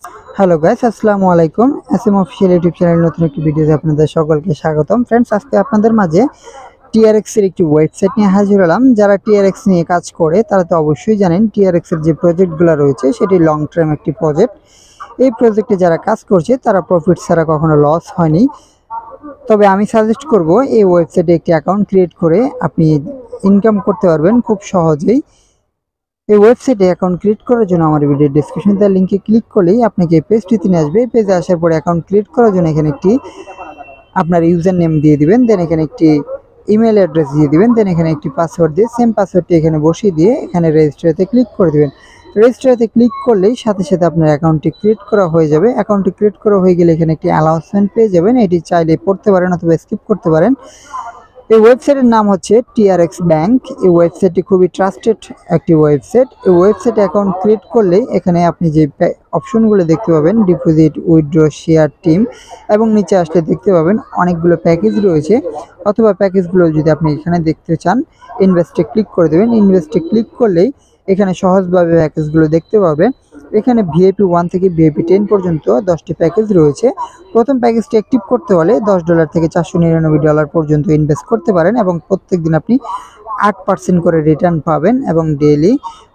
Hello guys, আসসালামু আলাইকুম। SM official YouTube চ্যানেলের নতুন একটি ভিডিওতে আপনাদের সকলকে স্বাগতম। ফ্রেন্ডস, আজকে আপনাদের মাঝে টিআরএক্স এর একটি ওয়েবসাইট নিয়ে হাজির হলাম। যারা টিআরএক্স নিয়ে কাজ করে তারা তো অবশ্যই জানেন টিআরএক্স এর যে প্রজেক্টগুলো রয়েছে সেটি লং টার্ম একটি প্রজেক্ট। এই প্রজেক্টে যারা কাজ করছে তারা প্রফিট ছাড়া কখনো লস হয়নি। তবে আমি সাজেস্ট করব এই ওয়েবসাইটে একটি অ্যাকাউন্ট ক্রিয়েট করে আপনি ইনকাম করতে পারবেন খুব সহজেই। এই ওয়েবসাইটে অ্যাকাউন্ট ক্রিয়েট করার জন্য আমার ভিডিও ডেসক্রিপশন দেওয়া লিঙ্কে ক্লিক করলেই আপনাকে এই পেজটিতে নিয়ে আসবে। এই পেজে আসার পরে অ্যাকাউন্ট ক্রিয়েট করার জন্য এখানে একটি আপনার ইউজার নেম দিয়ে দিবেন, দেন এখানে একটি ইমেল অ্যাড্রেস দিয়ে দিবেন, দেন এখানে একটি পাসওয়ার্ড দিয়ে সেম পাসওয়ার্ডটি এখানে বসিয়ে দিয়ে এখানে রেজিস্টারতে ক্লিক করে দিবেন। রেজিস্টারতে ক্লিক করলেই সাথে সাথে আপনার অ্যাকাউন্টটি ক্রিয়েট করা হয়ে যাবে। অ্যাকাউন্টটি ক্রিয়েট করা হয়ে গেলে এখানে একটি অ্যালাউন্সমেন্ট পেয়ে যাবেন। এটি চাইলে পড়তে পারেন অথবা স্কিপ করতে পারেন। এই ওয়েবসাইটের নাম হচ্ছে টিআরএক্স ব্যাংক। এই ওয়েবসাইটটি খুবই ট্রাস্টেড একটি ওয়েবসাইট। এই ওয়েবসাইটে অ্যাকাউন্ট ক্রিয়েট করলেই এখানে আপনি যে অপশনগুলো দেখতে পাবেন, ডিপোজিট, উইথড্র, শেয়ার, টিম, এবং নিচে আসলে দেখতে পাবেন অনেকগুলো প্যাকেজ রয়েছে। অথবা প্যাকেজগুলো যদি আপনি এখানে দেখতে চান, ইনভেস্টে ক্লিক করে দেবেন। ইনভেস্টে ক্লিক করলেই এখানে সহজভাবে প্যাকেজগুলো দেখতে পাবেন। এখানে ভিআইপি 1 থেকে ভিআইপি 10 পর্যন্ত 10টি প্যাকেজ রয়েছে। প্রথম প্যাকেজটি অ্যাক্টিভ করতে হলে $10 থেকে $499 পর্যন্ত ইনভেস্ট করতে পারেন এবং প্রত্যেকদিন আপনি 8% করে রিটার্ন পাবেন এবং ডেইলি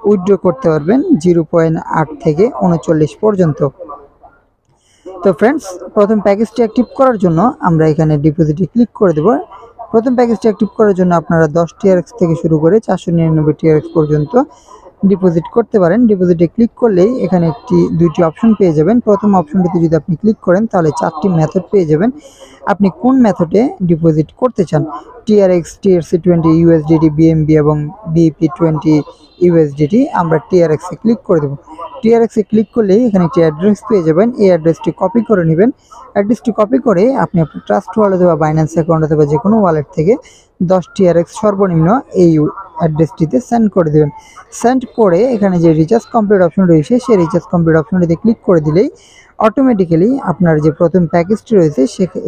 উইথড্র করতে পারবেন 0.8 থেকে 39 পর্যন্ত। তো ফ্রেন্ডস, প্রথম প্যাকেজটি অ্যাক্টিভ করার জন্য আমরা এখানে ডিপোজিটে ক্লিক করে দেব। প্রথম প্যাকেজটি অ্যাক্টিভ করার জন্য আপনারা 10 টিআরএক্স থেকে শুরু করে 499 টিআরএক্স পর্যন্ত ডিপোজিট করতে পারেন। ডিপোজিটে ক্লিক করলেই এখানে দুইটি অপশন পেয়ে যাবেন। প্রথম অপশনটিতে যদি আপনি ক্লিক করেন তাহলে 4টি মেথড পেয়ে যাবেন। আপনি কোন মেথডে ডিপোজিট করতে চান, টিআরএক্স, TRC20, ইউএসডিটি, বিএমবি এবং বিপি20 ইউএসডিটি, আমরা টিআরএক্সে ক্লিক করে দেব। টিআরএক্সে ক্লিক করলেই এখানে একটি অ্যাড্রেস পেয়ে যাবেন। এই অ্যাড্রেসটি কপি করে নেবেন। অ্যাড্রেসটি কপি করে আপনি আপনার ট্রাস্ট ওয়ালেট অথবা বাইন্যান্স অ্যাকাউন্ট অথবা যে কোনো ওয়ালেট থেকে 10 টিআরএক্স সর্বনিম্ন এই অ্যাড্রেসটিতে সেন্ড করে দেবেন। সেন্ড করে এখানে যে রিচার্জ কমপ্লিট অপশন রয়েছে সেই রিচার্জ কমপ্লিট অপশনটিতে ক্লিক করে দিলেই অটোমেটিক্যালি আপনার যে প্রথম প্যাকেজটি রয়েছে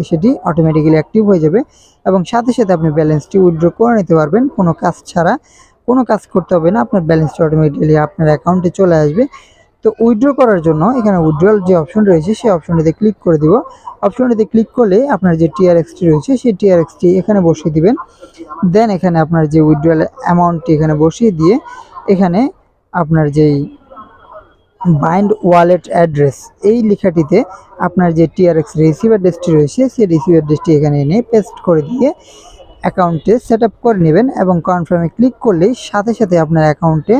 সেটি অটোমেটিক্যালি অ্যাক্টিভ হয়ে যাবে এবং সাথে সাথে আপনি ব্যালেন্সটি উইথড্র করে নিতে পারবেন কোনো কাজ ছাড়া। কোনো কাজ করতে হবে না, আপনার ব্যালেন্সটি অটোমেটিক্যালি আপনার অ্যাকাউন্টে চলে আসবে। তো উইথড্র করার জন্য এখানে উইথড্রল যে অপশন রয়েছে সেই অপশনটিতে ক্লিক করে দিব। অপশনটিতে ক্লিক করলে আপনার যে টিআরএক্সটি রয়েছে সেই টিআরএক্সটি এখানে বসিয়ে দিবেন। দেন এখানে আপনার যে উইথড্রল অ্যামাউন্টটি এখানে বসিয়ে দিয়ে এখানে আপনার যেই বাইন্ড ওয়ালেট অ্যাড্রেস এই লেখাটিতে আপনার যে টিআরএক্স রিসিভ অ্যাড্রেসটি রয়েছে সেই রিসিভ অ্যাড্রেসটি এখানে এনে পেস্ট করে দিয়ে অ্যাকাউন্টে সেট আপ করে নেবেন এবং কনফার্মে ক্লিক করলেই সাথে সাথে আপনার অ্যাকাউন্টে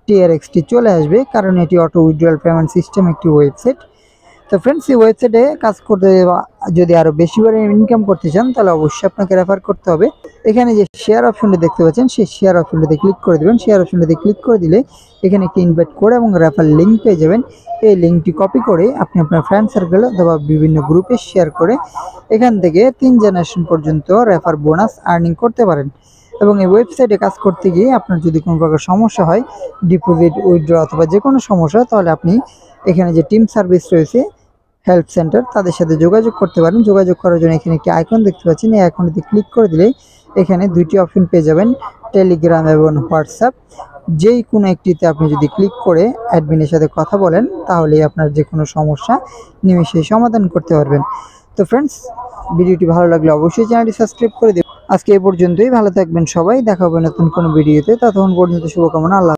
টিআরএক্সটি চলে আসবে, কারণ এটি অটো উইথড্রয়াল পেমেন্ট সিস্টেম একটি ওয়েবসাইট। তো ফ্রেন্ডস, এই ওয়েবসাইটে কাজ করতে যদি আরও বেশিবার ইনকাম করতে চান তাহলে অবশ্যই আপনাকে রেফার করতে হবে। এখানে যে শেয়ার অপশনটি দেখতে পাচ্ছেন সেই শেয়ার অপশনটিতে ক্লিক করে দেবেন। শেয়ার অপশনটিতে ক্লিক করে দিলে এখানে একটি ইনভাইট কোড এবং রেফার লিঙ্ক পেয়ে যাবেন। এই লিঙ্কটি কপি করে আপনি আপনার ফ্রেন্ড সার্কেল অথবা বিভিন্ন গ্রুপে শেয়ার করে এখান থেকে 3 জেনারেশন পর্যন্ত রেফার বোনাস আর্নিং করতে পারেন। এবং এই ওয়েবসাইটে কাজ করতে গিয়ে আপনার যদি কোনো প্রকার সমস্যা হয়, ডিপোজিট, উইথড্র অথবা যে কোনো সমস্যা, তাহলে আপনি এখানে যে টিম সার্ভিস রয়েছে, হেল্প সেন্টার, তাদের সাথে যোগাযোগ করতে পারেন। যোগাযোগ করার জন্য এখানে একটি আইকন দেখতে পাচ্ছেন। এই আইকনটিতে ক্লিক করে দিলেই এখানে দুইটি অপশন পেয়ে যাবেন, টেলিগ্রাম এবং হোয়াটসঅ্যাপ। যেই কোনো একটিতে আপনি যদি ক্লিক করে অ্যাডমিনের সাথে কথা বলেন তাহলেই আপনার যে কোনো সমস্যা নিমেষেই সমাধান করতে পারবেন। তো ফ্রেন্ডস, ভিডিওটি ভালো লাগলে অবশ্যই চ্যানেলটি সাবস্ক্রাইব করে দেবেন। আজকে এই পর্যন্তই। ভালো থাকবেন সবাই, দেখা হবে নতুন কোনো ভিডিওতে। ততক্ষণ পর্যন্ত শুভকামনা। আল্লাহ।